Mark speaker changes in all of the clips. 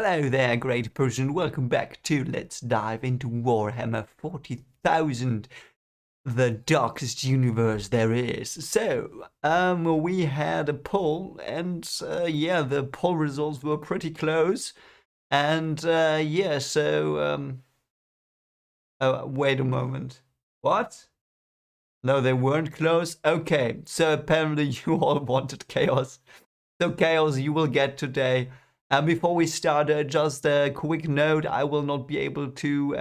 Speaker 1: Hello there, great person. Welcome back to Let's Dive into Warhammer 40,000, the darkest universe there is. So, we had a poll, and yeah, the poll results were pretty close. And yeah, so oh, wait a moment. What? No, they weren't close. Okay, so apparently you all wanted chaos. So chaos you will get today. And before we start, just a quick note: I will not be able to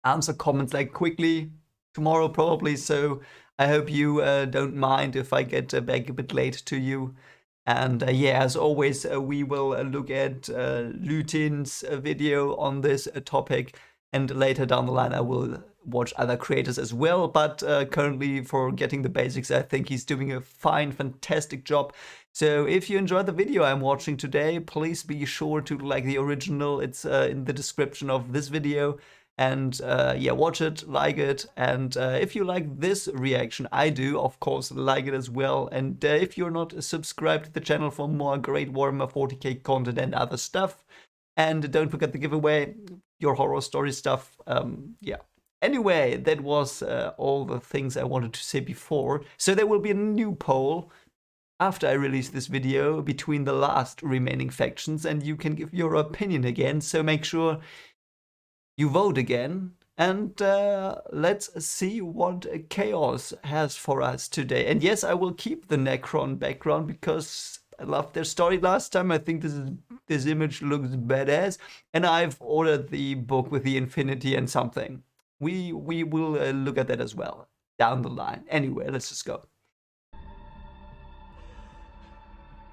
Speaker 1: answer comments like quickly tomorrow probably. So I hope you don't mind if I get back a bit late to you. And yeah, as always, we will look at Luetin's video on this topic. And later down the line, I will watch other creators as well. But currently, for getting the basics, I think he's doing a fine, fantastic job. So if you enjoyed the video I'm watching today, please be sure to like the original. It's in the description of this video. And yeah, watch it, like it. And if you like this reaction, I do, of course, like it as well. And if you're not subscribed to the channel for more great Warhammer 40K content and other stuff, and don't forget the giveaway, your horror story stuff. Yeah. Anyway, that was all the things I wanted to say before. So there will be a new poll after I release this video between the last remaining factions, and you can give your opinion again. So make sure you vote again, and let's see what Chaos has for us today. And yes, I will keep the Necron background because I loved their story last time. I think this image looks badass, and I've ordered the book with the Infinity and something. We will look at that as well down the line. Anyway, let's just go.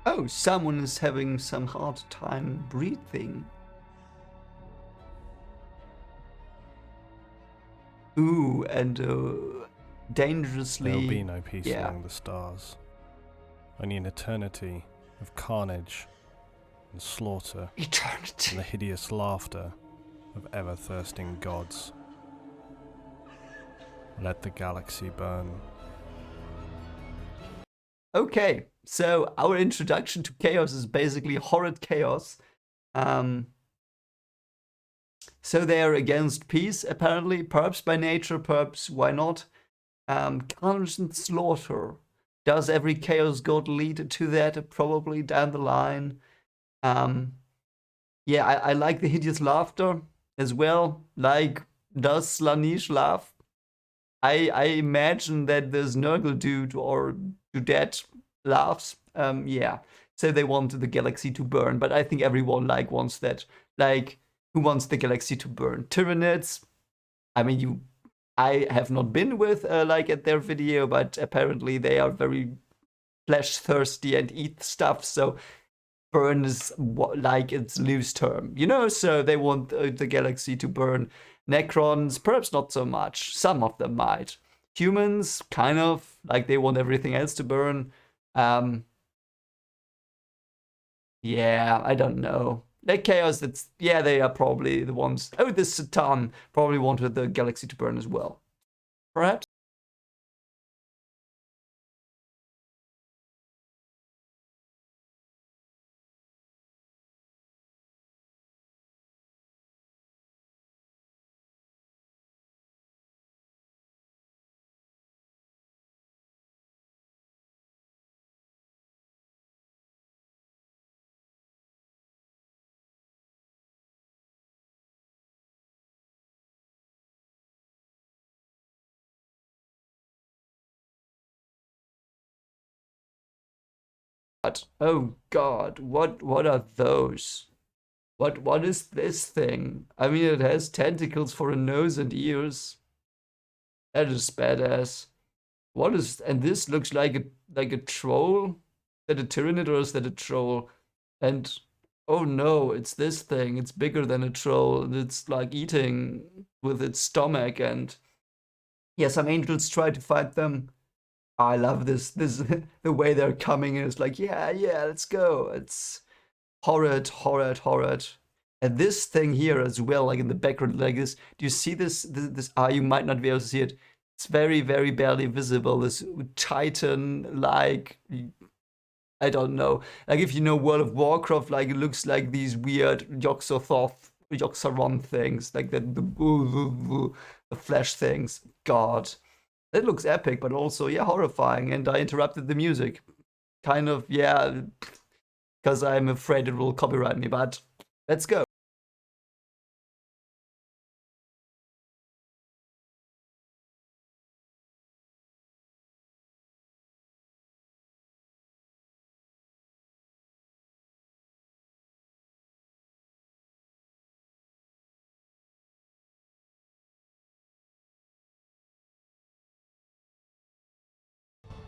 Speaker 1: Oh, someone is having some hard time breathing. Ooh, and dangerously.
Speaker 2: There'll be no peace among the stars. Only an eternity of carnage and slaughter.
Speaker 1: Eternity.
Speaker 2: And the hideous laughter of ever-thirsting gods. Let the galaxy burn.
Speaker 1: Okay, so our introduction to chaos is basically horrid chaos. So they are against peace, apparently, perhaps by nature, perhaps why not? Carnage and slaughter. Does every chaos god lead to that? Probably down the line. Yeah, I like the hideous laughter as well. Like, does Slaanesh laugh? I imagine that this Nurgle dude or Dudette laughs. Yeah, so they want the galaxy to burn, but I think everyone wants that. Like, who wants the galaxy to burn? Tyranids. I mean, I have not been with at their video, but apparently they are very flesh thirsty and eat stuff. So burn is like its loose term, you know. So they want the galaxy to burn. Necrons, perhaps not so much. Some of them might. Humans, kind of like they want everything else to burn. Yeah, I don't know. Like chaos, yeah, they are probably the ones. Oh, this Satan probably wanted the galaxy to burn as well. Perhaps? Oh God, what are those? What is this thing? I mean, it has tentacles for a nose and ears. That is badass. What is? And this looks like a troll. Is that a Tyranid or is that a troll? And oh no, it's this thing. It's bigger than a troll, and it's like eating with its stomach. And yeah, some angels try to fight them. I love this the way they're coming is like, yeah, let's go. It's horrid. And this thing here as well, like in the background, like this. Do you see this? You might not be able to see it. It's very, very barely visible. This Titan, like, I don't know. Like if you know World of Warcraft, like it looks like these weird Yoxaron things, like the flash things. God, that looks epic, but also yeah horrifying. And I interrupted the music, kind of yeah, because I'm afraid it will copyright me. But let's go.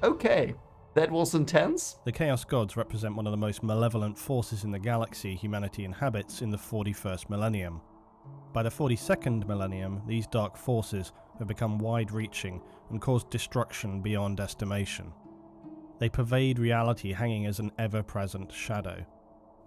Speaker 1: Okay, that was intense.
Speaker 2: The Chaos Gods represent one of the most malevolent forces in the galaxy humanity inhabits in the 41st millennium. By the 42nd millennium, these dark forces have become wide-reaching and caused destruction beyond estimation. They pervade reality, hanging as an ever-present shadow.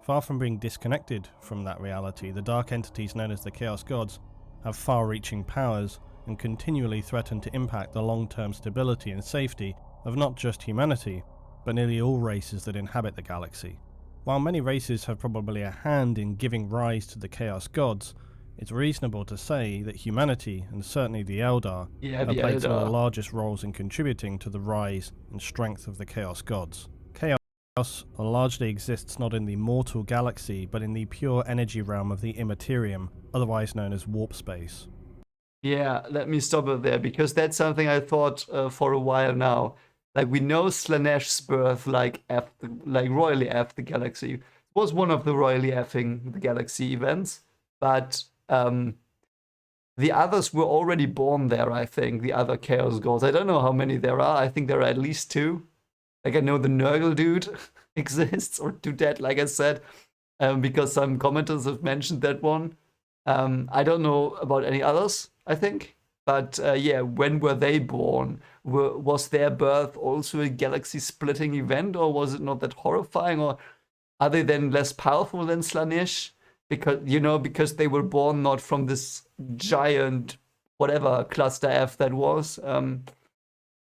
Speaker 2: Far from being disconnected from that reality, the dark entities known as the Chaos Gods have far-reaching powers and continually threaten to impact the long-term stability and safety of not just humanity, but nearly all races that inhabit the galaxy. While many races have probably a hand in giving rise to the Chaos Gods, it's reasonable to say that humanity, and certainly the Eldar,
Speaker 1: Yeah,
Speaker 2: have
Speaker 1: the
Speaker 2: played some of the
Speaker 1: Eldar.
Speaker 2: largest roles in contributing to the rise and strength of the Chaos Gods. Chaos largely exists not in the mortal galaxy, but in the pure energy realm of the Immaterium, otherwise known as warp space.
Speaker 1: Yeah, let me stop it there because that's something I thought for a while now. Like we know Slanesh's birth, like royally F the galaxy was one of the royally effing the galaxy events, but the others were already born there. I think the other Chaos Gods. I don't know how many there are. I think there are at least two. Like I know the Nurgle dude exists or Dudette, like I said, because some commenters have mentioned that one. I don't know about any others, I think. But yeah, when were they born? Was their birth also a galaxy splitting event, or was it not that horrifying? Or are they then less powerful than Slanesh? Because, because they were born not from this giant, whatever cluster F that was.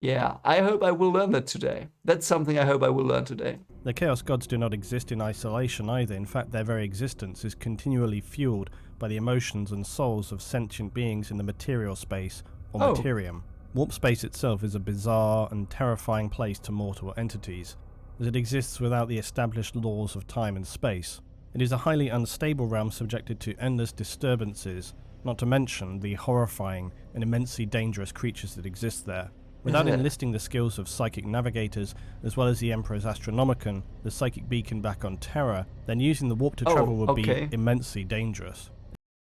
Speaker 1: Yeah, I hope I will learn that today. That's something I hope I will learn today.
Speaker 2: The Chaos Gods do not exist in isolation either. In fact, their very existence is continually fueled by the emotions and souls of sentient beings in the material space, or Materium. Warp space itself is a bizarre and terrifying place to mortal entities, as it exists without the established laws of time and space. It is a highly unstable realm subjected to endless disturbances, not to mention the horrifying and immensely dangerous creatures that exist there. Without enlisting the skills of psychic navigators, as well as the Emperor's Astronomicon, the psychic beacon back on Terra, then using the warp to travel would be immensely dangerous.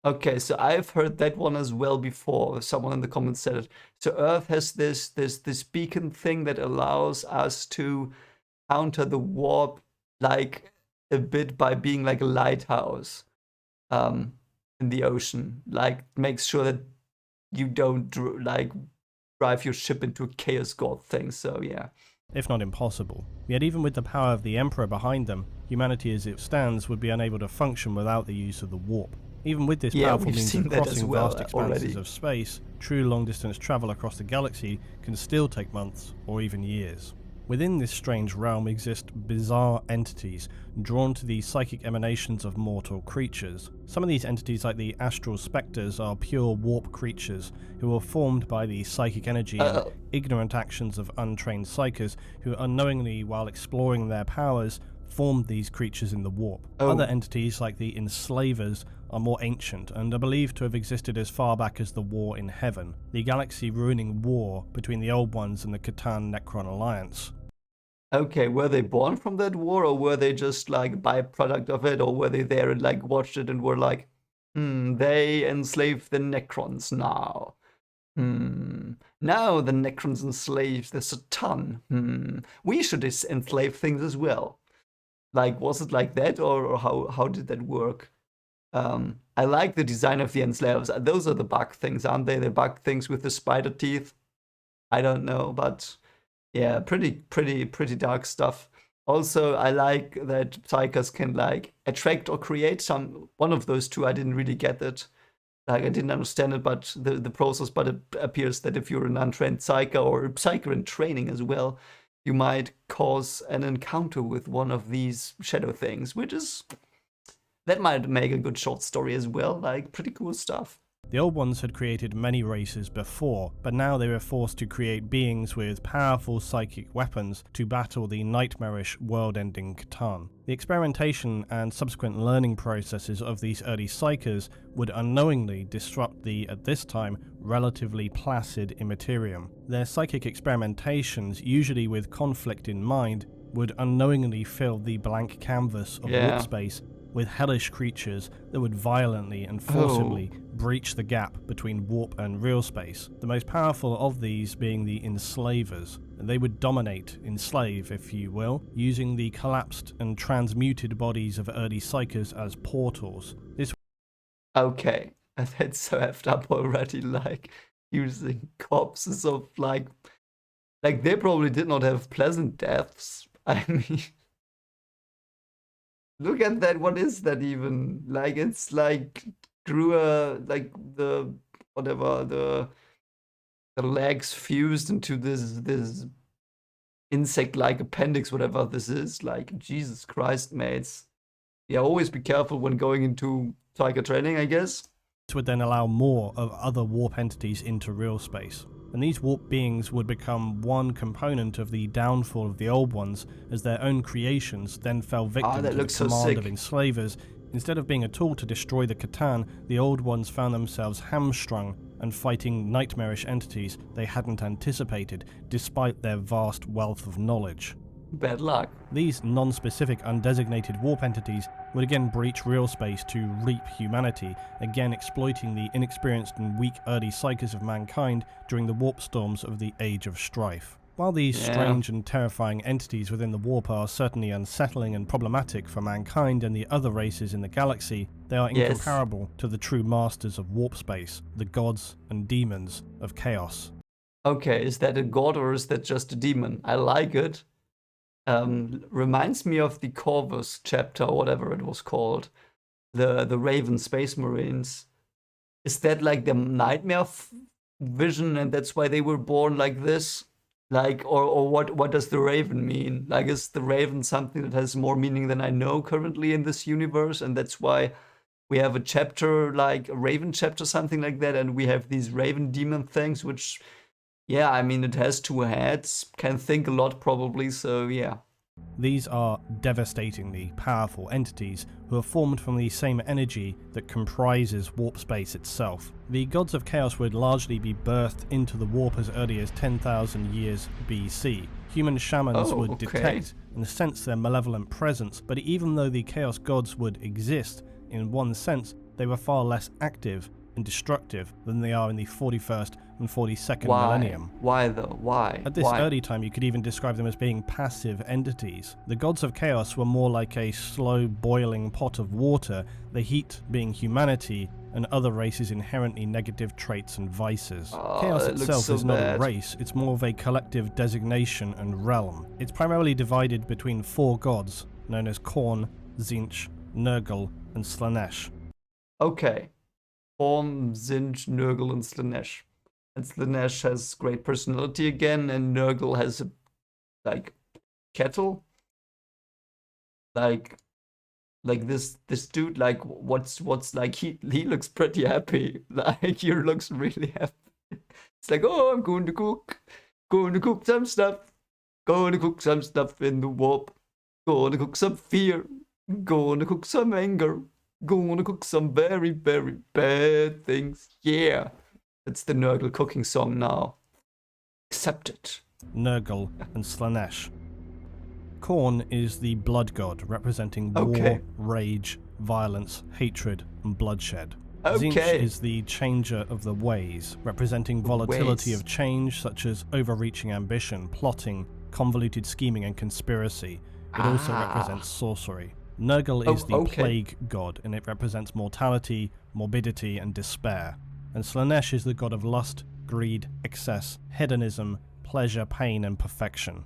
Speaker 1: Okay, so I've heard that one as well before. Someone in the comments said it. So Earth has this beacon thing that allows us to counter the warp like a bit by being like a lighthouse in the ocean. Like makes sure that you don't drive your ship into a chaos god thing. So yeah.
Speaker 2: If not impossible. Yet even with the power of the Emperor behind them, humanity as it stands would be unable to function without the use of the warp. Even with this powerful means of crossing vast expanses of space, true long-distance travel across the galaxy can still take months or even years. Within this strange realm exist bizarre entities drawn to the psychic emanations of mortal creatures. Some of these entities, like the astral spectres, are pure warp creatures who are formed by the psychic energy and ignorant actions of untrained psychers who unknowingly, while exploring their powers, formed these creatures in the warp. Other entities, like the Enslavers, are more ancient and are believed to have existed as far back as the War in Heaven, the galaxy-ruining war between the Old Ones and the Catan-Necron Alliance.
Speaker 1: Okay, were they born from that war, or were they just like byproduct of it, or were they there and like watched it and were like, they enslave the Necrons now. Now the Necrons enslave the Satan. We should enslave things as well. Like, was it like that, or how did that work? I like the design of the enslavers. Those are the bug things, aren't they? The bug things with the spider teeth. I don't know, but yeah, pretty dark stuff. Also, I like that psychers can like attract or create one of those two. I didn't really get that. Like I didn't understand it, but the process. But it appears that if you're an untrained psyker or a psyker in training as well, you might cause an encounter with one of these shadow things, that might make a good short story as well, like pretty cool stuff.
Speaker 2: The Old Ones had created many races before, but now they were forced to create beings with powerful psychic weapons to battle the nightmarish, world-ending Catan. The experimentation and subsequent learning processes of these early psychers would unknowingly disrupt the, at this time, relatively placid immaterium. Their psychic experimentations, usually with conflict in mind, would unknowingly fill the blank canvas of warp space with hellish creatures that would violently and forcibly breach the gap between warp and real space, the most powerful of these being the Enslavers. They would dominate, enslave if you will, using the collapsed and transmuted bodies of early psychers as portals.
Speaker 1: Okay, that's so effed up already, like, using corpses of, like they probably did not have pleasant deaths. I mean... Look at that, what is that even? Like, it's like grew like the legs fused into this insect-like appendix, whatever this is. Like, Jesus Christ, mates. Yeah, always be careful when going into tiger training, I guess.
Speaker 2: This would then allow more of other warp entities into real space. And these warp beings would become one component of the downfall of the Old Ones, as their own creations then fell victim to the command of enslavers. Instead of being a tool to destroy the Catan, the Old Ones found themselves hamstrung and fighting nightmarish entities they hadn't anticipated, despite their vast wealth of knowledge.
Speaker 1: Bad luck.
Speaker 2: These non-specific undesignated warp entities would again breach real space to reap humanity, again exploiting the inexperienced and weak early psychers of mankind during the warp storms of the Age of Strife. While these strange and terrifying entities within the warp are certainly unsettling and problematic for mankind and the other races in the galaxy, they are incomparable to the true masters of warp space, the gods and demons of chaos.
Speaker 1: Okay, is that a god or is that just a demon? I like it. Reminds me of the Corvus chapter, or whatever it was called, the Raven Space Marines. Is that like the nightmare vision, and that's why they were born like this? Like, or what does the Raven mean? Like, is the Raven something that has more meaning than I know currently in this universe, and that's why we have a chapter like a Raven chapter, something like that, and we have these Raven demon things, which... Yeah, I mean, it has two heads, can think a lot probably, so yeah.
Speaker 2: These are devastatingly powerful entities who are formed from the same energy that comprises warp space itself. The gods of chaos would largely be birthed into the warp as early as 10,000 years BC. Human shamans would detect and sense their malevolent presence, but even though the chaos gods would exist, in one sense, they were far less active and destructive than they are in the 41st and 42nd millennium.
Speaker 1: Why though? Why?
Speaker 2: At this early time, you could even describe them as being passive entities. The gods of chaos were more like a slow boiling pot of water, the heat being humanity and other races' inherently negative traits and vices. Chaos itself is not a race, it's more of a collective designation and realm. It's primarily divided between four gods, known as Khorne, Tzeentch, Nurgle, and Slaanesh.
Speaker 1: Okay. Khorne, Tzeentch, Nurgle, and Slaanesh. And Slaanesh has great personality again, and Nurgle has a, like, kettle. Like this dude, like, what's like, he looks pretty happy. Like, he looks really happy. It's like, oh, I'm going to cook some stuff. Going to cook some stuff in the warp. Going to cook some fear. Going to cook some anger. Going to cook some very, very bad things. Yeah. It's the Nurgle cooking song now. Accept it.
Speaker 2: Nurgle and Slaanesh. Khorne is the blood god, representing war, rage, violence, hatred, and bloodshed. Tzeentch is the changer of the ways, representing volatility of change such as overreaching ambition, plotting, convoluted scheming, and conspiracy. It also represents sorcery. Nurgle is the plague god, and it represents mortality, morbidity, and despair. And Slaanesh is the god of lust, greed, excess, hedonism, pleasure, pain, and perfection.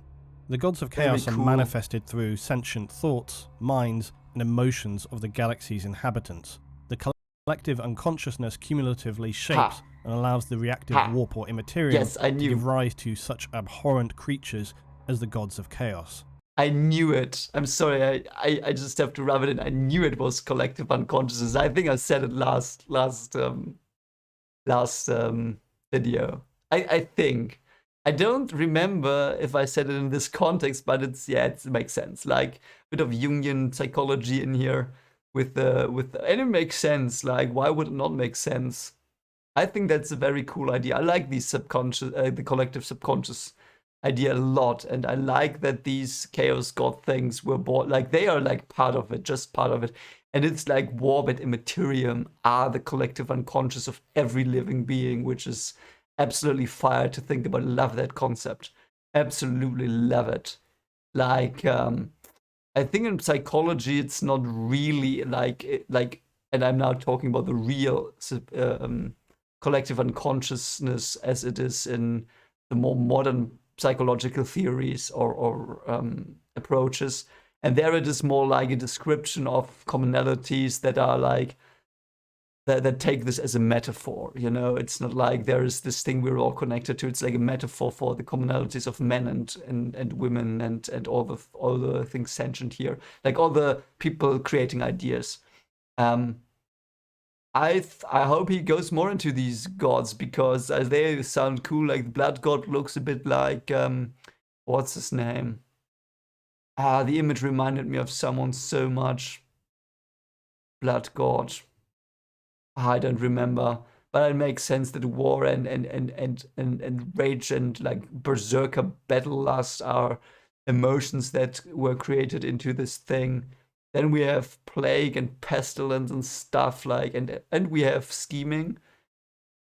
Speaker 2: The gods of chaos are manifested through sentient thoughts, minds, and emotions of the galaxy's inhabitants. The collective unconsciousness cumulatively shapes and allows the reactive warp or immaterium to give rise to such abhorrent creatures as the gods of chaos.
Speaker 1: I knew it. I'm sorry, I just have to rub it in. I knew it was collective unconsciousness. I think I said it last video. I think. I don't remember if I said it in this context, but it makes sense. Like a bit of Jungian psychology in here and it makes sense. Like, why would it not make sense? I think that's a very cool idea. I like these the collective subconscious idea a lot, and I like that these chaos god things were born. Like, they are like part of it, just part of it. And it's like warp and immaterium are the collective unconscious of every living being, which is absolutely fire to think about. Love that concept. Absolutely love it. Like, I think in psychology, it's not really like, and I'm now talking about the real collective unconsciousness as it is in the more modern psychological theories or approaches. And there it is more like a description of commonalities that are like, that take this as a metaphor, you know? It's not like there is this thing we're all connected to. It's like a metaphor for the commonalities of men and women and all the things sentient here. Like all the people creating ideas. I hope he goes more into these gods, because they sound cool. Like the blood god looks a bit like, what's his name? The image reminded me of someone so much. Blood god. I don't remember, but it makes sense that war and rage and like berserker battle lust are emotions that were created into this thing. Then we have plague and pestilence and stuff like, and we have scheming,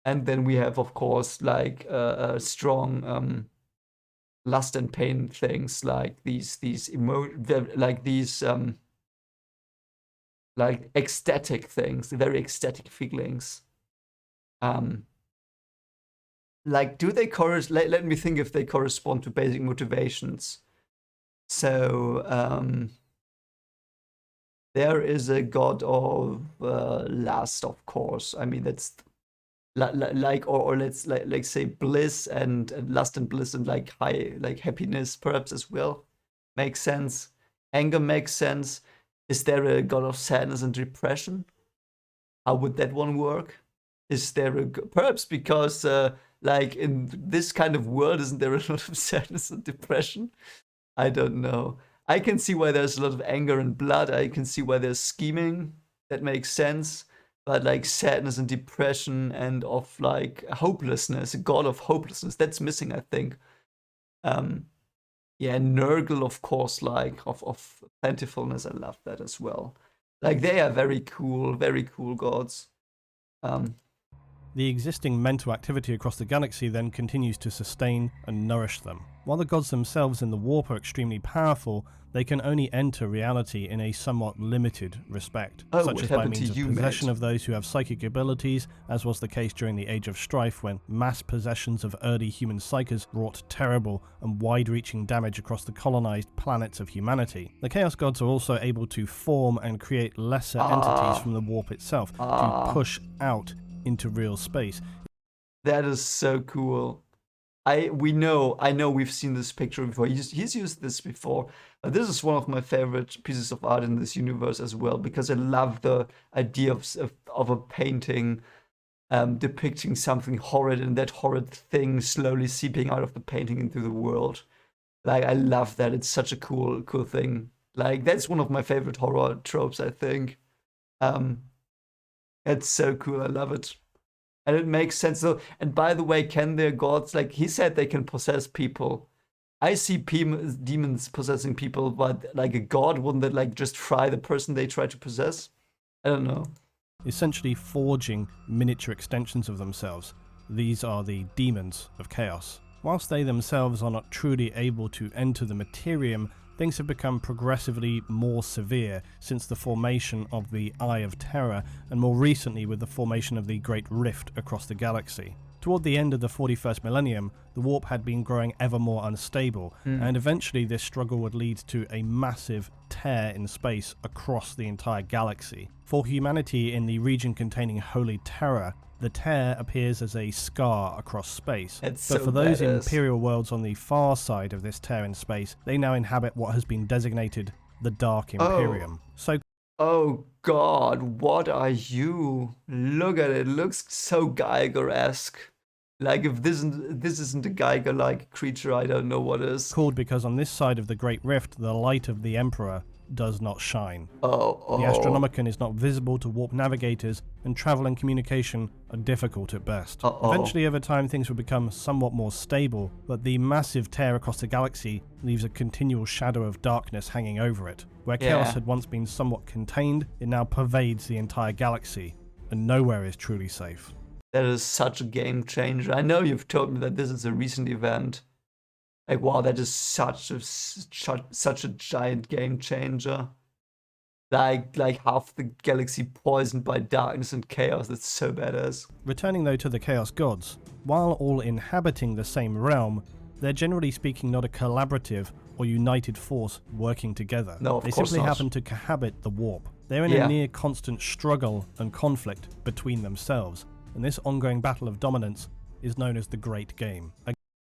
Speaker 1: and then we have, of course, like strong lust and pain things, like like ecstatic things, very ecstatic feelings. Like, do they let me think if they correspond to basic motivations. So, there is a god of lust, of course. I mean, that's like, or let's like say bliss and lust and bliss and like happiness perhaps as well. Makes sense. Anger makes sense. Is there a god of sadness and depression? How would that one work? Is there perhaps because like in this kind of world, isn't there a lot of sadness and depression? I don't know. I can see why there's a lot of anger and blood. I can see why there's scheming. That makes sense. But like sadness and depression and of like hopelessness, a god of hopelessness, that's missing, I think. Yeah, Nurgle, of course, like of plentifulness. I love that as well. Like, they are very cool gods.
Speaker 2: The existing mental activity across the galaxy then continues to sustain and nourish them. While the gods themselves in the warp are extremely powerful, they can only enter reality in a somewhat limited respect, such as by means of possession of those who have psychic abilities, as was the case during the Age of Strife when mass possessions of early human psykers wrought terrible and wide-reaching damage across the colonized planets of humanity. The Chaos Gods are also able to form and create lesser entities from the warp itself to push out into real space.
Speaker 1: That is so cool. I know we've seen this picture before. He's used this before. This is one of my favorite pieces of art in this universe as well, because I love the idea of a painting depicting something horrid, and that horrid thing slowly seeping out of the painting into the world. Like, I love that. It's such a cool thing. Like, that's one of my favorite horror tropes, I think. It's so cool. I love it. And it makes sense though. And by the way, can their gods, like he said, they can possess people. I see demons possessing people, but like a god, wouldn't that like just fry the person they try to possess? I don't know.
Speaker 2: Essentially forging miniature extensions of themselves. These are the demons of chaos. Whilst they themselves are not truly able to enter the materium, things have become progressively more severe since the formation of the Eye of Terror, and more recently with the formation of the Great Rift across the galaxy. Toward the end of the 41st millennium, the warp had been growing ever more unstable, and eventually this struggle would lead to a massive tear in space across the entire galaxy. For humanity in the region containing Holy Terror, the tear appears as a scar across space. But for those Imperial worlds on the far side of this tear in space, they now inhabit what has been designated the Dark Imperium.
Speaker 1: Oh god, what are you? Look at it, looks so Geiger-esque. Like, if this isn't a Geiger-like creature, I don't know what is.
Speaker 2: Called because on this side of the Great Rift, the light of the Emperor does not shine. The Astronomicon is not visible to warp navigators, and travel and communication are difficult at best. Eventually, over time, things will become somewhat more stable, but the massive tear across the galaxy leaves a continual shadow of darkness hanging over it. Where chaos had once been somewhat contained, it now pervades the entire galaxy, and nowhere is truly safe.
Speaker 1: That is such a game changer. I know you've told me that this is a recent event. Like, wow, that is such a giant game changer. Like half the galaxy poisoned by darkness and chaos. That's so badass.
Speaker 2: Returning though to the Chaos Gods, while all inhabiting the same realm, they're generally speaking not a collaborative or united force working together.
Speaker 1: No, of
Speaker 2: they
Speaker 1: course
Speaker 2: simply
Speaker 1: not.
Speaker 2: happen to cohabit the warp. They're in a near constant struggle and conflict between themselves, and this ongoing battle of dominance is known as the Great Game.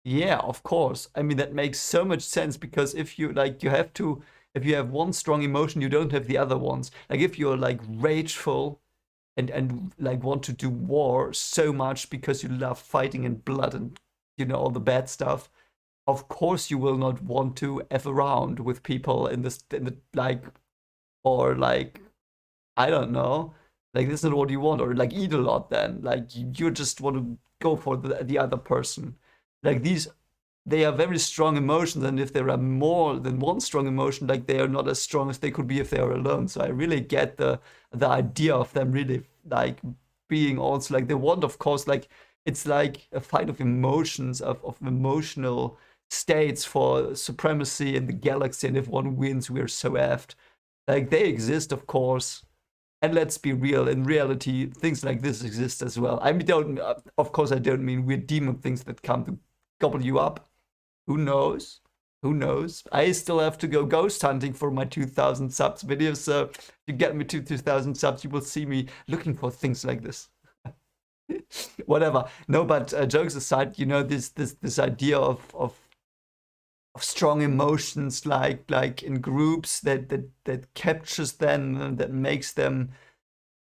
Speaker 1: Yeah, of course. I mean, that makes so much sense, because if you if you have one strong emotion, you don't have the other ones. Like, if you're like rageful and like want to do war so much because you love fighting and blood and, you know, all the bad stuff, of course you will not want to F around with people in the like, or like, I don't know, like, this is not what you want, or like eat a lot then. Like, you just want to go for the other person. Like, they are very strong emotions, and if there are more than one strong emotion, like, they are not as strong as they could be if they are alone. So I really get the idea of them really like being also like, they want, of course, like, it's like a fight of emotions, of emotional states for supremacy in the galaxy, and if one wins, we're so effed. Like, they exist, of course. And let's be real, in reality, things like this exist as well. I mean, of course, I don't mean weird demon things that come to gobble you up. Who knows? Who knows? I still have to go ghost hunting for my 2,000 subs video, so if you get me to 2,000 subs, you will see me looking for things like this. Whatever. No, but jokes aside, you know, this idea of strong emotions, like in groups that captures them, and that makes them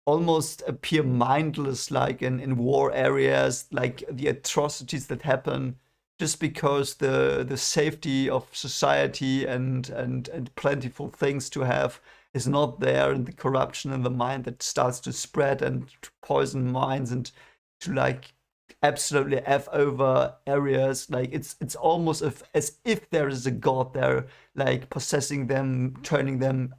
Speaker 1: almost appear mindless, like in war areas, like the atrocities that happen just because the safety of society and plentiful things to have is not there, and the corruption in the mind that starts to spread and to poison minds and to like absolutely F over areas. Like, it's almost as if there is a god there, like possessing them, turning them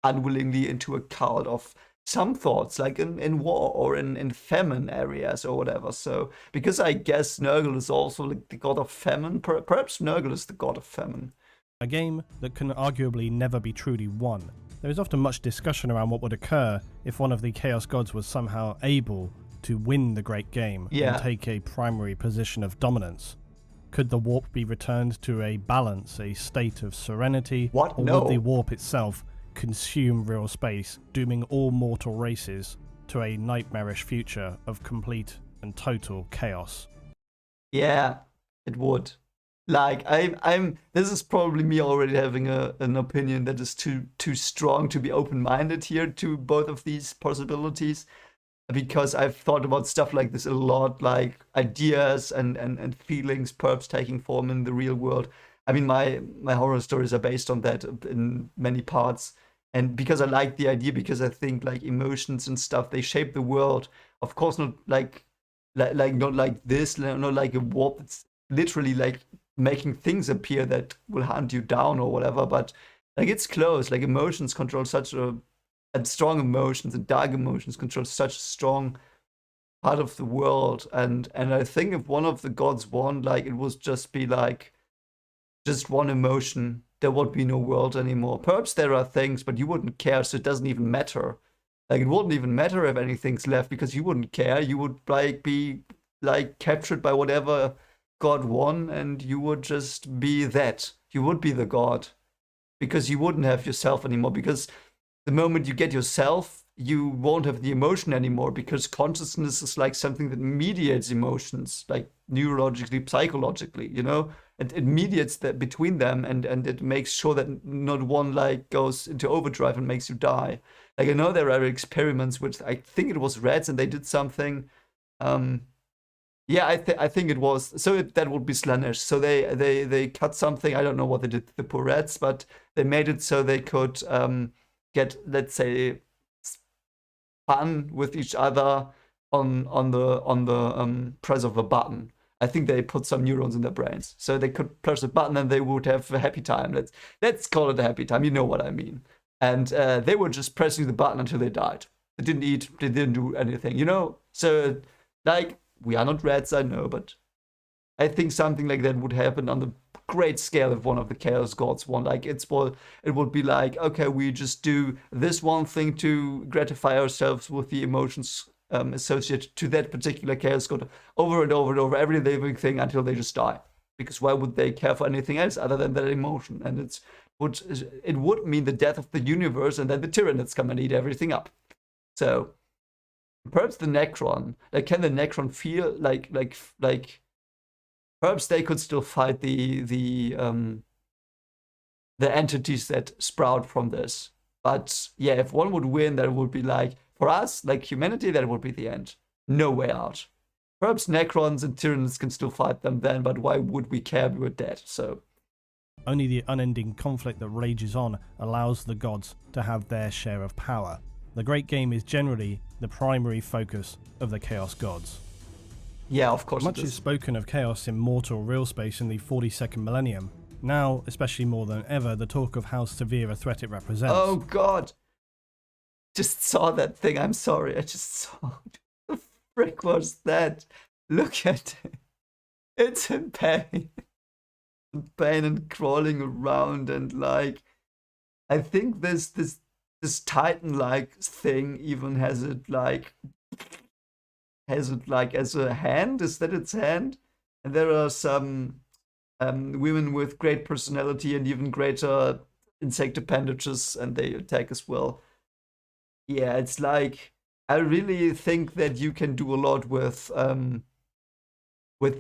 Speaker 1: unwillingly into a cult of some thoughts, like in war or in famine areas or whatever. So, because I guess Nurgle is also like the god of famine, perhaps Nurgle is the god of famine.
Speaker 2: A game that can arguably never be truly won. There is often much discussion around what would occur if one of the Chaos Gods was somehow able to win the Great Game and take a primary position of dominance. Could the warp be returned to a balance, a state of serenity?
Speaker 1: What?
Speaker 2: Or
Speaker 1: No.
Speaker 2: would the warp itself consume real space, dooming all mortal races to a nightmarish future of complete and total chaos?
Speaker 1: Yeah, it would. Like, I'm. This is probably me already having an opinion that is too strong to be open-minded here to both of these possibilities, because I've thought about stuff like this a lot, like ideas and feelings perhaps taking form in the real world. I mean, my horror stories are based on that in many parts. And because I like the idea, because I think like emotions and stuff, they shape the world. Of course, not like not like this, not like a warp that's literally like making things appear that will hunt you down or whatever. But like, it's close. Like, emotions control and strong emotions and dark emotions control such a strong part of the world. And I think if one of the gods won, like, it would just be like just one emotion, there would be no world anymore. Perhaps there are things, but you wouldn't care, so it doesn't even matter. Like, it wouldn't even matter if anything's left, because you wouldn't care. You would like be like captured by whatever God won, and you would just be that. You would be the God, because you wouldn't have yourself anymore. Because the moment you get yourself, you won't have the emotion anymore, because consciousness is like something that mediates emotions, like neurologically, psychologically, you know? And it mediates that between them, and it makes sure that not one like goes into overdrive and makes you die. Like, I know there are experiments which I think it was rats, and they did something. Yeah, I think it was. So that would be Slanesh. So they cut something. I don't know what they did to the poor rats, but they made it so they could get, let's say, fun with each other on the press of a button. I think they put some neurons in their brains, so they could press a button and they would have a happy time. Let's call it a happy time. You know what I mean? And they were just pressing the button until they died. They didn't eat. They didn't do anything. You know? So like, we are not rats, I know, but I think something like that would happen on the great scale if one of the Chaos Gods won. Like, it would be like, okay, we just do this one thing to gratify ourselves with the emotions associated to that particular Chaos God over and over and over every living thing until they just die. Because why would they care for anything else other than that emotion? And it would mean the death of the universe, and then the Tyranids come and eat everything up. So perhaps the Necron, like, can the Necron feel like perhaps they could still fight the entities that sprout from this. But yeah, if one would win, that would be like, for us, like humanity, that would be the end. No way out. Perhaps Necrons and Tyranids can still fight them then, but why would we care? We were dead, so.
Speaker 2: Only the unending conflict that rages on allows the gods to have their share of power. The Great Game is generally the primary focus of the Chaos Gods.
Speaker 1: Yeah, of course.
Speaker 2: Much is spoken of chaos in mortal real space in the 42nd millennium. Now, especially more than ever, the talk of how severe a threat it represents.
Speaker 1: Oh god! Just saw that thing, I'm sorry, I just saw it. The frick was that? Look at it. It's in pain. Pain and crawling around, and like, I think this Titan-like thing even has it like as a hand. Is that its hand? And there are some women with great personality and even greater insect appendages, and they attack as well. Yeah, it's like, I really think that you can do a lot with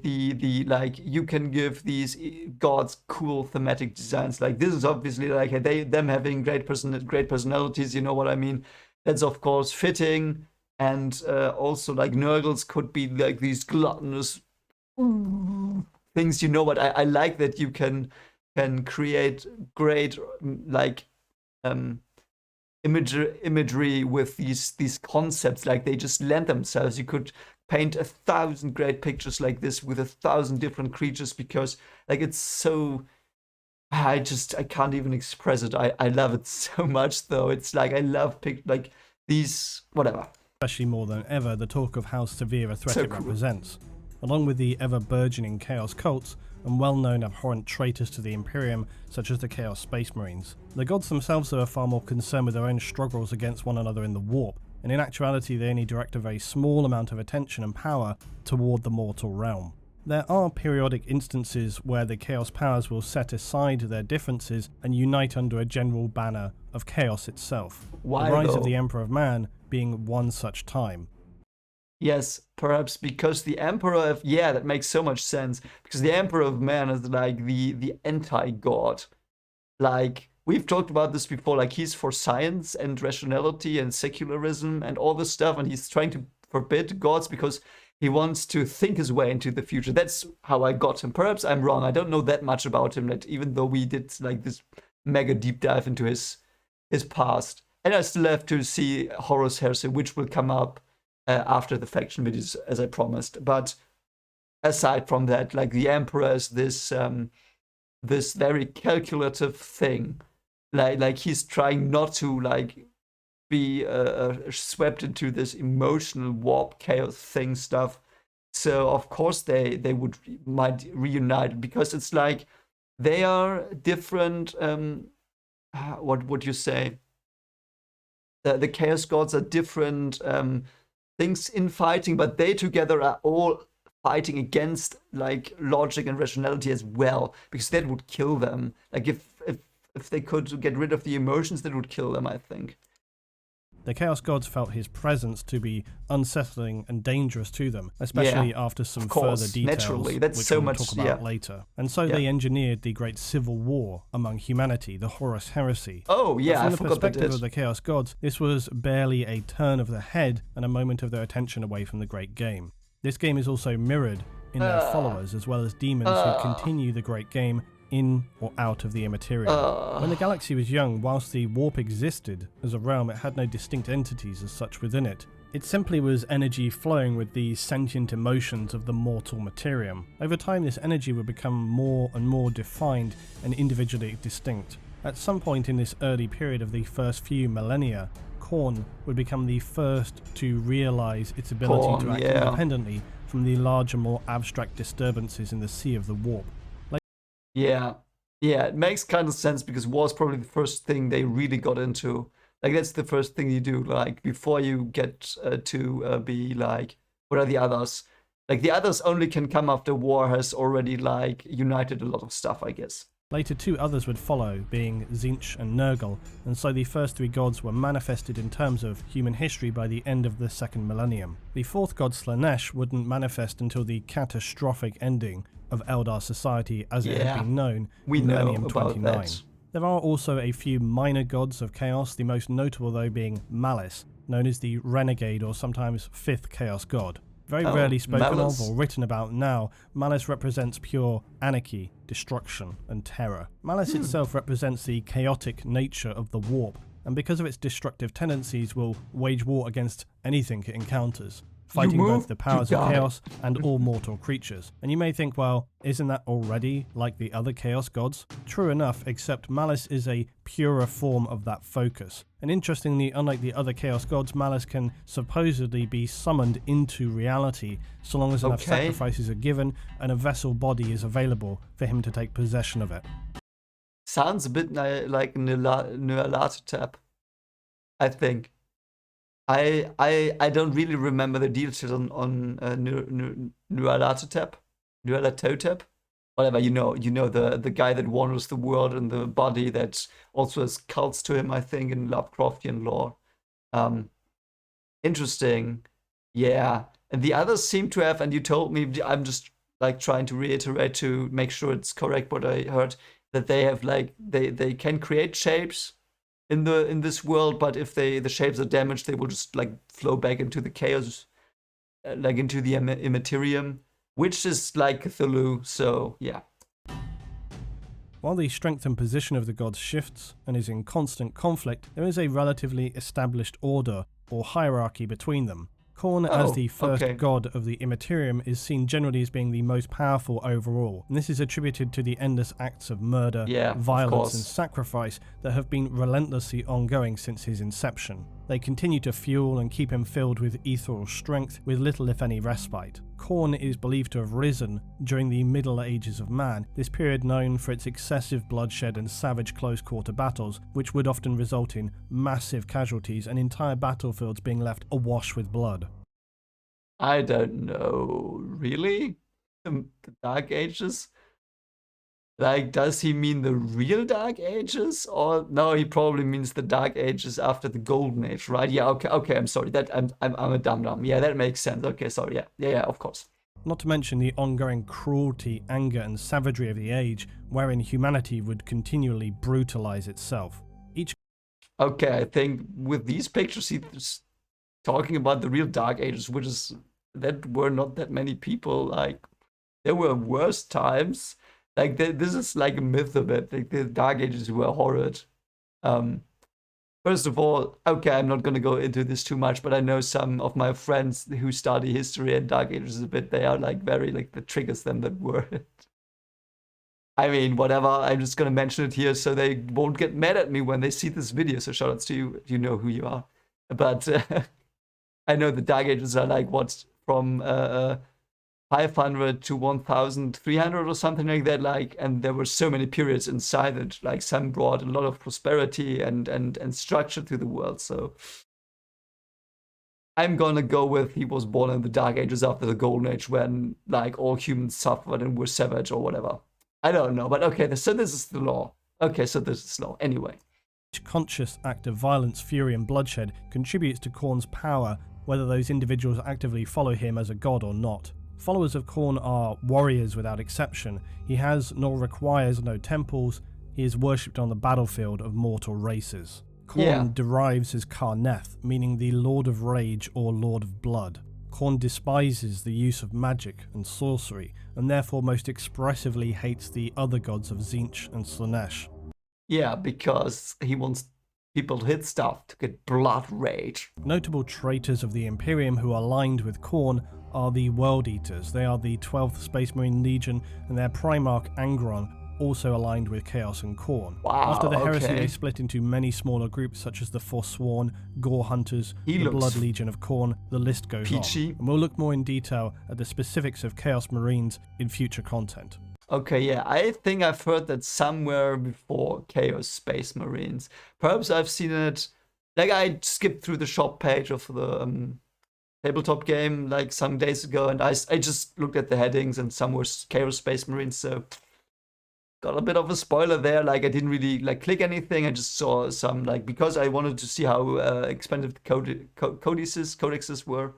Speaker 1: the like, you can give these gods cool thematic designs. Like, this is obviously like them having great personalities, you know what I mean? That's of course fitting, and also like Nurgles could be like these gluttonous things, you know what? I like that you can create great like imagery with these concepts. Like, they just lend themselves. You could paint 1,000 great pictures like this with 1,000 different creatures, because like, it's so, I can't even express it. I love it so much, though. It's like, I love like these, whatever.
Speaker 2: Especially more than ever, the talk of how severe a threat
Speaker 1: So
Speaker 2: it
Speaker 1: cool.
Speaker 2: represents. Along with the ever-burgeoning Chaos cults and well-known abhorrent traitors to the Imperium, such as the Chaos Space Marines, the gods themselves are far more concerned with their own struggles against one another in the warp, and in actuality they only direct a very small amount of attention and power toward the mortal realm. There are periodic instances where the Chaos powers will set aside their differences and unite under a general banner of Chaos itself.
Speaker 1: Why,
Speaker 2: the rise
Speaker 1: though?
Speaker 2: of the Emperor of Man being one such time.
Speaker 1: Yes, perhaps because the Emperor of, yeah, that makes so much sense. Because the Emperor of Man is like the anti-god. Like, we've talked about this before, like, he's for science and rationality and secularism and all this stuff, and he's trying to forbid gods because he wants to think his way into the future. That's how I got him. Perhaps I'm wrong. I don't know that much about him, that even though we did like this mega deep dive into his past. And I still have to see Horus Heresy, which will come up after the faction videos, as I promised. But aside from that, like, the Emperor is this this very calculative thing. Like he's trying not to like be swept into this emotional warp chaos thing stuff. So of course they might reunite, because it's like they are different. What would you say? The Chaos Gods are different things in fighting, but they together are all fighting against like logic and rationality as well, because that would kill them. Like if they could get rid of the emotions, that would kill them, I think.
Speaker 2: The Chaos Gods felt his presence to be unsettling and dangerous to them, especially after some further details,
Speaker 1: naturally. That's
Speaker 2: which
Speaker 1: so
Speaker 2: we'll
Speaker 1: much,
Speaker 2: talk about later. And so they engineered the Great Civil War among humanity, the Horus Heresy.
Speaker 1: Oh, yeah,
Speaker 2: but from the perspective of the Chaos Gods, this was barely a turn of the head and a moment of their attention away from the great game. This game is also mirrored in their followers, as well as demons who continue the great game in or out of the immaterial. When the galaxy was young, whilst the warp existed as a realm, it had no distinct entities as such within it. It simply was energy flowing with the sentient emotions of the mortal materium. Over time, this energy would become more and more defined and individually distinct. At some point in this early period of the first few millennia, Khorne would become the first to realize its ability to act independently from the larger, more abstract disturbances in the sea of the warp.
Speaker 1: Yeah, it makes kind of sense, because war is probably the first thing they really got into. Like, that's the first thing you do, like, before you get to be like, what are the others? Like, the others only can come after war has already, like, united a lot of stuff, I guess.
Speaker 2: Later, 2 others would follow, being Tzeentch and Nurgle, and so the first 3 gods were manifested in terms of human history by the end of the 2nd millennium. The 4th god, Slaanesh, wouldn't manifest until the catastrophic ending of Eldar society as it had been known in Millennium 29. There are also a few minor gods of chaos, the most notable though being Malice, known as the Renegade or sometimes 5th Chaos God. Very rarely spoken of or written about now, Malice represents pure anarchy, destruction, and terror. Malice itself represents the chaotic nature of the warp, and because of its destructive tendencies will wage war against anything it encounters, fighting both the powers of chaos and all mortal creatures. And you may think, well, isn't that already like the other Chaos Gods? True enough, except Malice is a purer form of that focus. And interestingly, unlike the other Chaos Gods, Malice can supposedly be summoned into reality so long as enough sacrifices are given and a vessel body is available for him to take possession of it.
Speaker 1: Sounds a bit like Nyarlathotep, I think. I don't really remember the details on Nyarlathotep, whatever. You know the guy that wanders the world and the body that also has cults to him, I think, in Lovecraftian lore. Interesting, yeah. And the others seem to have, and you told me, I'm just like trying to reiterate to make sure it's correct what I heard, that they have like they can create shapes in this world, but if the shapes are damaged, they will just like flow back into the chaos, like into the immaterium, which is like Cthulhu. So yeah.
Speaker 2: While the strength and position of the gods shifts and is in constant conflict, there is a relatively established order or hierarchy between them. Khorne, as the first god of the Immaterium, is seen generally as being the most powerful overall, and this is attributed to the endless acts of murder, violence and sacrifice that have been relentlessly ongoing since his inception. They continue to fuel and keep him filled with ethereal strength with little if any respite. Khorne is believed to have risen during the Middle Ages of man, this period known for its excessive bloodshed and savage close-quarter battles, which would often result in massive casualties and entire battlefields being left awash with blood.
Speaker 1: I don't know, really? The Dark Ages? Like, does he mean the real Dark Ages? Or no, he probably means the Dark Ages after the Golden Age, right? Yeah, okay, I'm sorry. I'm a dum-dum. Yeah, that makes sense. Okay, sorry, yeah, of course.
Speaker 2: Not to mention the ongoing cruelty, anger and savagery of the age, wherein humanity would continually brutalize itself.
Speaker 1: Okay, I think with these pictures he's talking about the real Dark Ages, which is that were not that many people. Like, there were worse times. Like, this is like a myth of it. Like, the Dark Ages were horrid. First of all, okay, I'm not going to go into this too much, but I know some of my friends who study history and Dark Ages a bit. They are like very, like, that triggers them that word. I mean, whatever. I'm just going to mention it here so they won't get mad at me when they see this video. So shout outs to you. You know who you are. But I know the Dark Ages are like, what, from 500 to 1300 or something like that, like, and there were so many periods inside it. Like, some brought a lot of prosperity and structure to the world. So I'm gonna go with he was born in the Dark Ages after the Golden Age when like all humans suffered and were savage or whatever. I don't know, but okay, so this is the law. Okay, so this is law. Anyway.
Speaker 2: Each conscious act of violence, fury and bloodshed contributes to Khorne's power, whether those individuals actively follow him as a god or not. Followers of Khorne are warriors without exception. He has nor requires no temples. He is worshipped on the battlefield of mortal races. Khorne derives his Karneth, meaning the Lord of Rage or Lord of Blood. Khorne despises the use of magic and sorcery, and therefore most expressively hates the other gods of Tzeentch and Slaanesh.
Speaker 1: Yeah, because he wants people to hit stuff to get blood rage.
Speaker 2: Notable traitors of the Imperium who are aligned with Khorne are the World Eaters. They are the 12th Space Marine Legion, and their Primarch Angron also aligned with Chaos and Khorne.
Speaker 1: Wow,
Speaker 2: after the heresy, they split into many smaller groups such as the Forsworn, Gore Hunters, the Blood Legion of Khorne. The list goes on. And we'll look more in detail at the specifics of Chaos Marines in future content.
Speaker 1: Okay, yeah, I think I've heard that somewhere before, Chaos Space Marines. Perhaps I've seen it, like I skipped through the shop page of the tabletop game like some days ago, and I just looked at the headings and some were Chaos Space Marines, so got a bit of a spoiler there. Like I didn't really like click anything. I just saw some like because I wanted to see how expensive the codexes were.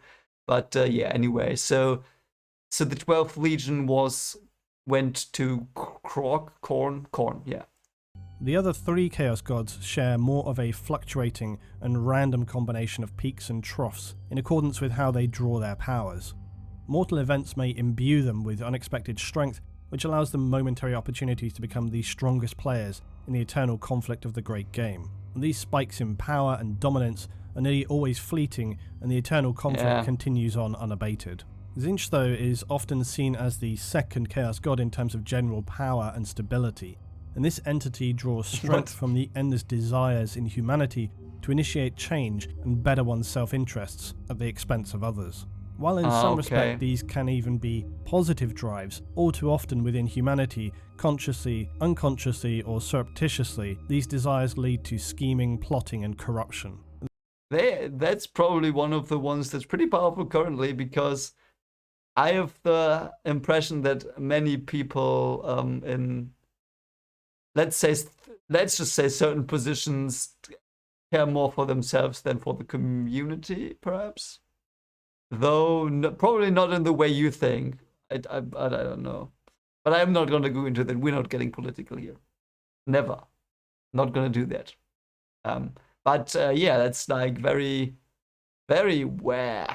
Speaker 1: But yeah, anyway, so the 12th Legion went to Khorne, yeah.
Speaker 2: The other three Chaos Gods share more of a fluctuating and random combination of peaks and troughs in accordance with how they draw their powers. Mortal events may imbue them with unexpected strength, which allows them momentary opportunities to become the strongest players in the eternal conflict of the Great Game. And these spikes in power and dominance are nearly always fleeting, and the eternal conflict continues on unabated. Tzeentch, though, is often seen as the second Chaos God in terms of general power and stability, and this entity draws strength from the endless desires in humanity to initiate change and better one's self-interests at the expense of others. While in some respect these can even be positive drives, all too often within humanity, consciously, unconsciously or surreptitiously, these desires lead to scheming, plotting and corruption.
Speaker 1: That's probably one of the ones that's pretty powerful currently, because I have the impression that many people in, let's just say certain positions care more for themselves than for the community, perhaps. Though probably not in the way you think. I don't know. But I'm not going to go into that. We're not getting political here. Never. Not going to do that. But yeah, that's like very, very rare.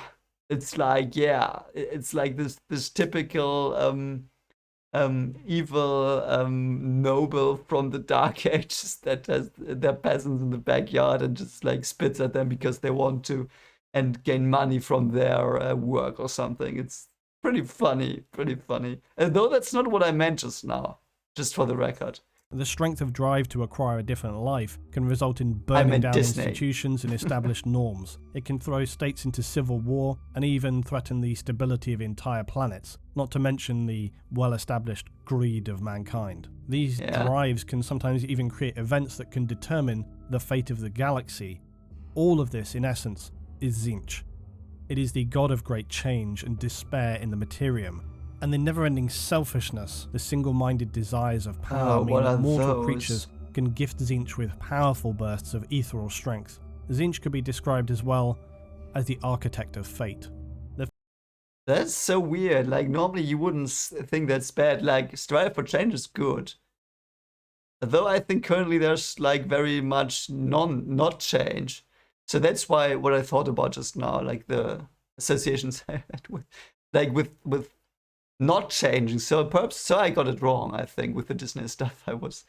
Speaker 1: It's like, yeah, it's like this typical evil noble from the Dark Ages that has their peasants in the backyard and just like spits at them because they want to and gain money from their work or something. It's pretty funny, Though that's not what I meant just now, just for the record.
Speaker 2: The strength of drive to acquire a different life can result in burning down institutions and established norms. It can throw states into civil war and even threaten the stability of entire planets, not to mention the well-established greed of mankind. These drives can sometimes even create events that can determine the fate of the galaxy. All of this, in essence, is Tzeentch. It is the god of great change and despair in the materium, and the never-ending selfishness, the single-minded desires of power mean that mortal creatures can gift Tzeentch with powerful bursts of ethereal strength. Tzeentch could be described as well as the architect of fate.
Speaker 1: That's so weird. Like normally you wouldn't think that's bad. Like strive for change is good. Though I think currently there's like very much not change. So that's why what I thought about just now, like the associations I had with not changing. So perhaps I got it wrong, I think, with the Disney stuff I was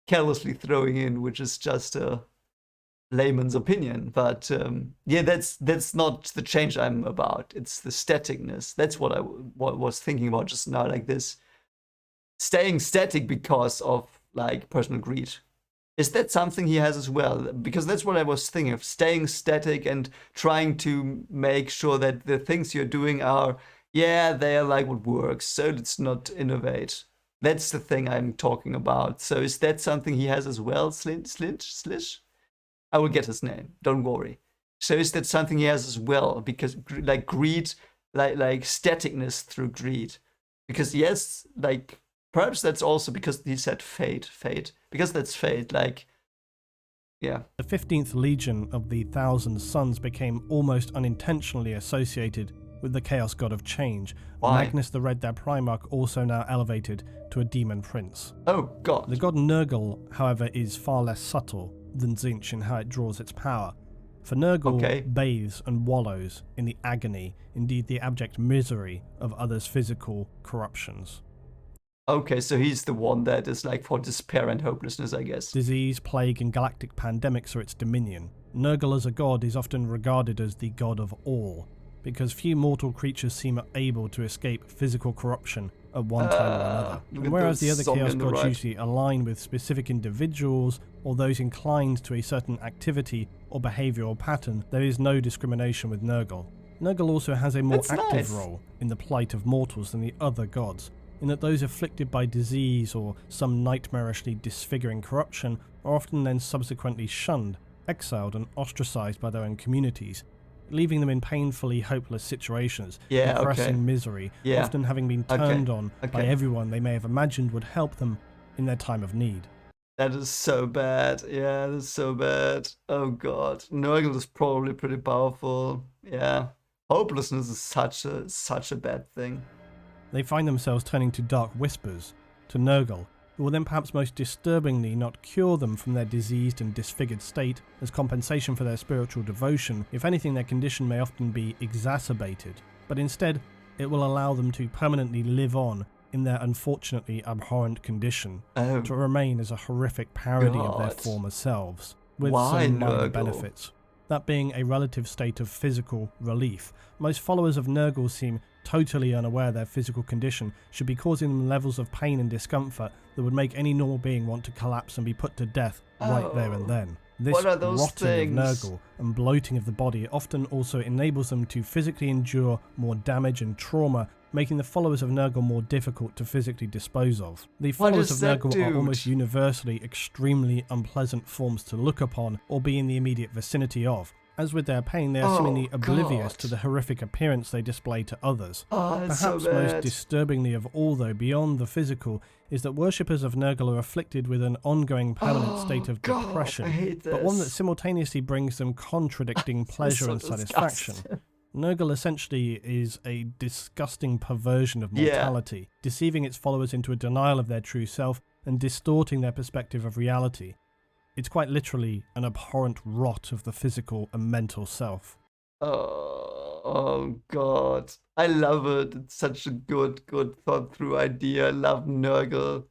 Speaker 1: carelessly throwing in, which is just a layman's opinion. But yeah, that's not the change I'm about. It's the staticness. That's what I was thinking about just now, like this staying static because of like personal greed. Is that something he has as well? Because that's what I was thinking of, staying static and trying to make sure that the things you're doing are, they are like what works, so let's not innovate. That's the thing I'm talking about. So is that something he has as well, Slish? I will get his name, don't worry. So is that something he has as well? Because like greed, like staticness through greed. Because yes, like perhaps that's also because he said fate. Because that's fate, like yeah.
Speaker 2: The 15th Legion of the Thousand Suns became almost unintentionally associated with the Chaos God of Change.
Speaker 1: Why?
Speaker 2: Magnus the Red, their Primarch, also now elevated to a demon prince.
Speaker 1: Oh god.
Speaker 2: The god Nurgle, however, is far less subtle than Tzeentch in how it draws its power. For Nurgle bathes and wallows in the agony, indeed the abject misery, of others' physical corruptions.
Speaker 1: Okay, so he's the one that is like for despair and hopelessness, I guess.
Speaker 2: Disease, plague, and galactic pandemics are its dominion. Nurgle as a god is often regarded as the god of all, because few mortal creatures seem able to escape physical corruption at one time or another. And whereas the other Chaos Gods usually align with specific individuals or those inclined to a certain activity or behavioural pattern, there is no discrimination with Nurgle. Nurgle also has a more active role in the plight of mortals than the other gods, in that those afflicted by disease or some nightmarishly disfiguring corruption are often then subsequently shunned, exiled and ostracised by their own communities, leaving them in painfully hopeless situations, depressing misery, often having been turned on by everyone they may have imagined would help them in their time of need.
Speaker 1: That is so bad. Yeah, that's so bad. Oh god. Nurgle is probably pretty powerful. Yeah. Hopelessness is such a bad thing.
Speaker 2: They find themselves turning to dark whispers, to Nurgle, who will then perhaps most disturbingly not cure them from their diseased and disfigured state as compensation for their spiritual devotion. If anything, their condition may often be exacerbated, but instead it will allow them to permanently live on in their unfortunately abhorrent condition, to remain as a horrific parody of their former selves, with some minor benefits. That being a relative state of physical relief. Most followers of Nurgle seem totally unaware their physical condition should be causing them levels of pain and discomfort that would make any normal being want to collapse and be put to death right there and then. This rotting of Nurgle and bloating of the body often also enables them to physically endure more damage and trauma, making the followers of Nurgle more difficult to physically dispose of. The followers of Nurgle are almost universally extremely unpleasant forms to look upon or be in the immediate vicinity of. As with their pain, they are seemingly oblivious to the horrific appearance they display to others. Perhaps most disturbingly of all, though, beyond the physical, is that worshippers of Nurgle are afflicted with an ongoing permanent state of depression, but one that simultaneously brings them contradicting pleasure and satisfaction. Nurgle essentially is a disgusting perversion of mortality, deceiving its followers into a denial of their true self and distorting their perspective of reality. It's quite literally an abhorrent rot of the physical and mental self.
Speaker 1: Oh god. I love it. It's such a good thought through idea. I love Nurgle.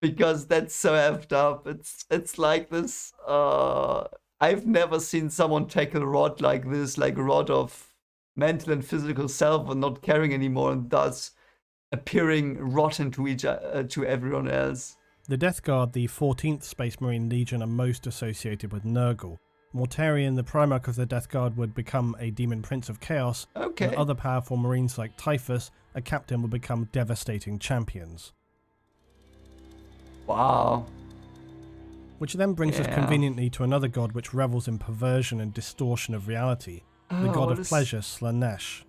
Speaker 1: Because that's so effed up. It's like this. I've never seen someone tackle rot like this, like rot of mental and physical self and not caring anymore, and thus appearing rotten to everyone else.
Speaker 2: The Death Guard, the 14th Space Marine Legion, are most associated with Nurgle. Mortarion, the Primarch of the Death Guard, would become a Demon Prince of Chaos, and other powerful Marines like Typhus, a captain, will become devastating champions.
Speaker 1: Wow.
Speaker 2: Which then brings us conveniently to another god which revels in perversion and distortion of reality, the god of pleasure, Slaanesh.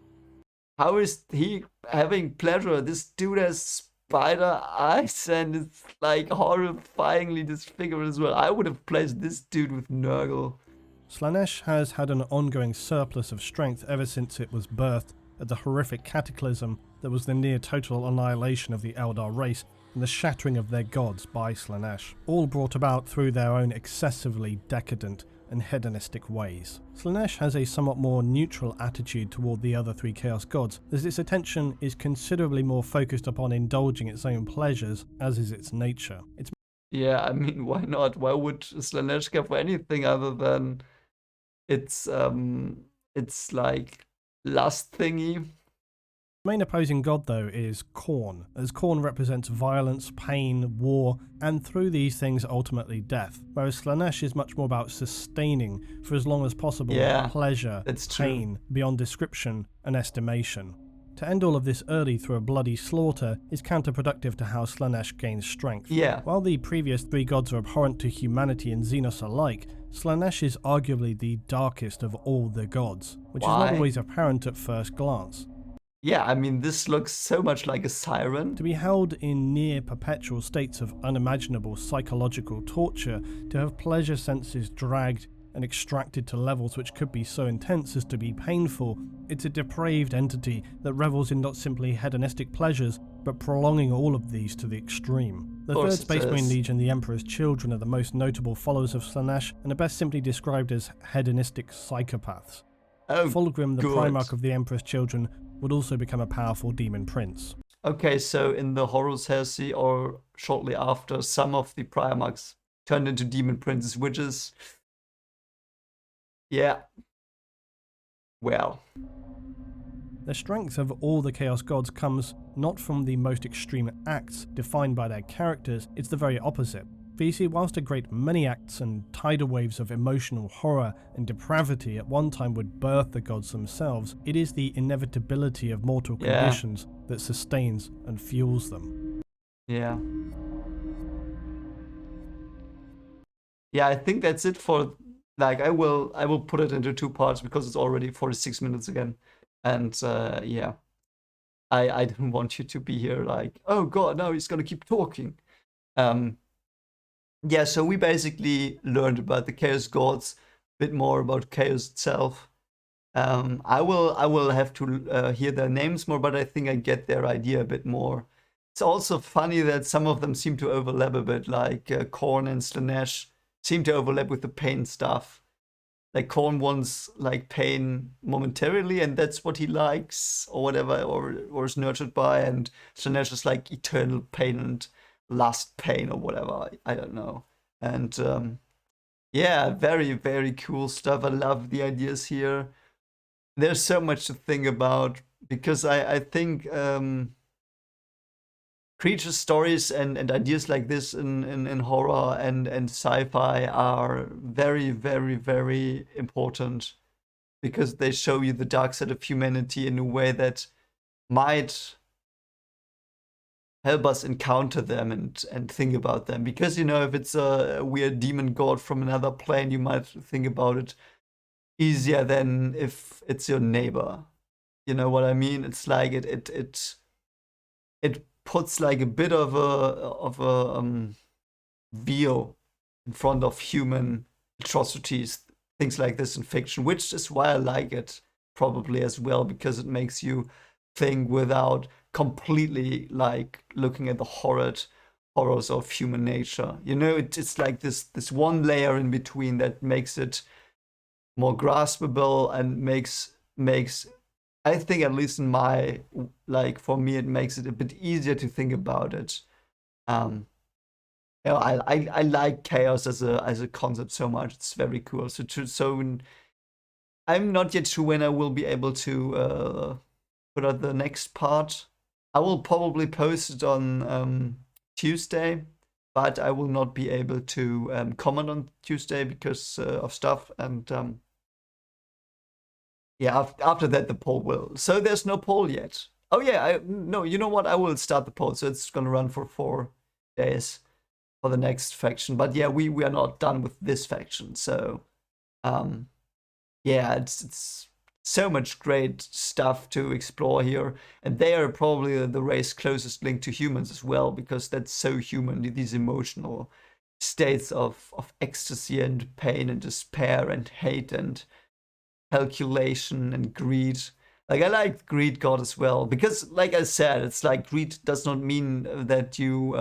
Speaker 1: How is he having pleasure? This dude has spider eyes and it's like horrifyingly disfigured as well. I would have placed this dude with Nurgle.
Speaker 2: Slaanesh has had an ongoing surplus of strength ever since it was birthed at the horrific cataclysm that was the near total annihilation of the Eldar race and the shattering of their gods by Slaanesh, all brought about through their own excessively decadent and hedonistic ways. Slaanesh has a somewhat more neutral attitude toward the other three Chaos Gods, as its attention is considerably more focused upon indulging its own pleasures, as is its nature.
Speaker 1: Yeah, I mean, why not? Why would Slaanesh care for anything other than its like lust thingy?
Speaker 2: The main opposing god, though, is Khorne, as Khorne represents violence, pain, war, and through these things ultimately death, whereas Slaanesh is much more about sustaining for as long as possible pleasure, pain, beyond description and estimation. To end all of this early through a bloody slaughter is counterproductive to how Slaanesh gains strength.
Speaker 1: Yeah.
Speaker 2: While the previous 3 gods are abhorrent to humanity and Xenos alike, Slaanesh is arguably the darkest of all the gods, which is not always apparent at first glance.
Speaker 1: Yeah, I mean, this looks so much like a siren.
Speaker 2: To be held in near perpetual states of unimaginable psychological torture, to have pleasure senses dragged and extracted to levels which could be so intense as to be painful, it's a depraved entity that revels in not simply hedonistic pleasures, but prolonging all of these to the extreme. The 3rd Space Marine Legion, the Emperor's Children, are the most notable followers of Slaanesh, and are best simply described as hedonistic psychopaths. Fulgrim, the Primarch of the Emperor's Children, would also become a powerful demon prince.
Speaker 1: Okay, so in the Horus Heresy, or shortly after, some of the Primarchs turned into demon princes, which is... yeah. Well.
Speaker 2: The strength of all the Chaos Gods comes not from the most extreme acts defined by their characters, it's the very opposite. For you see, whilst a great many acts and tidal waves of emotional horror and depravity at one time would birth the gods themselves, it is the inevitability of mortal conditions that sustains and fuels them.
Speaker 1: Yeah. Yeah, I think that's it for... like, I will put it into 2 parts because it's already 46 minutes again. And yeah, I didn't want you to be here like, oh god, now he's gonna keep talking. Yeah, so we basically learned about the Chaos Gods, a bit more about Chaos itself. I will have to hear their names more, but I think I get their idea a bit more. It's also funny that some of them seem to overlap a bit, like Khorne and Slaanesh seem to overlap with the pain stuff. Like Khorne wants like pain momentarily, and that's what he likes, or whatever, or is nurtured by, and Slaanesh is like eternal pain and lust pain, or whatever. I don't know. And yeah, very, very cool stuff. I love the ideas here. There's so much to think about, because I think creature stories and ideas like this in horror and sci-fi are very, very, very important, because they show you the dark side of humanity in a way that might help us encounter them and think about them. Because, you know, if it's a weird demon god from another plane, you might think about it easier than if it's your neighbor. You know what I mean? It's like it puts like a bit of a veil in front of human atrocities, things like this in fiction, which is why I like it probably as well, because it makes you think without completely like looking at the horrors of human nature. You know, it's like this one layer in between that makes it more graspable and makes I think, at least in my, like, for me, it makes it a bit easier to think about it. You know, I like chaos as a concept so much. It's very cool. So I'm not yet sure when I will be able to put out the next part. I will probably post it on Tuesday, but I will not be able to comment on Tuesday because of stuff. And yeah, after that the poll will. So there's no poll yet. Oh yeah, no, you know what? I will start the poll, so it's gonna run for 4 days for the next faction. But yeah, we are not done with this faction. So yeah, it's so much great stuff to explore here, and they are probably the race closest linked to humans as well, because that's so human, these emotional states of ecstasy and pain and despair and hate and calculation and greed. Like, I like greed god as well, because like I said, it's like greed does not mean that you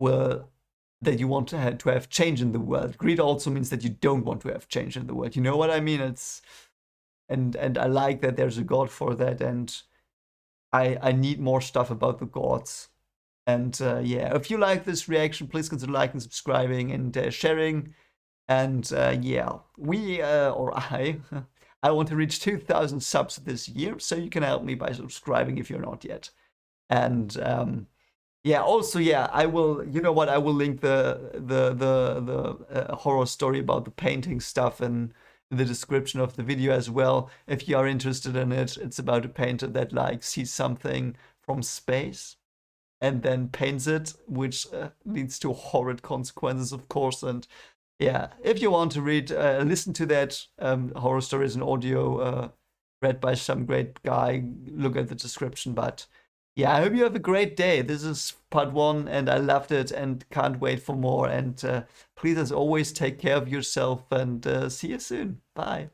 Speaker 1: that you want to have change in the world. Greed also means that you don't want to have change in the world. You know what I mean? It's and I like that there's a god for that, and I need more stuff about the gods. And yeah, if you like this reaction, please consider liking, subscribing, and sharing. And yeah, we or I want to reach 2,000 subs this year, so you can help me by subscribing if you're not yet. And yeah, also, yeah, I will. You know what? I will link the horror story about the painting stuff the description of the video as well, if you are interested in it. It's about a painter that like sees something from space and then paints it, which leads to horrid consequences, of course. And yeah, if you want to read, listen to that horror stories in audio read by some great guy, look at the description. But yeah, I hope you have a great day. This is part 1, and I loved it and can't wait for more. And please, as always, take care of yourself, and see you soon. Bye.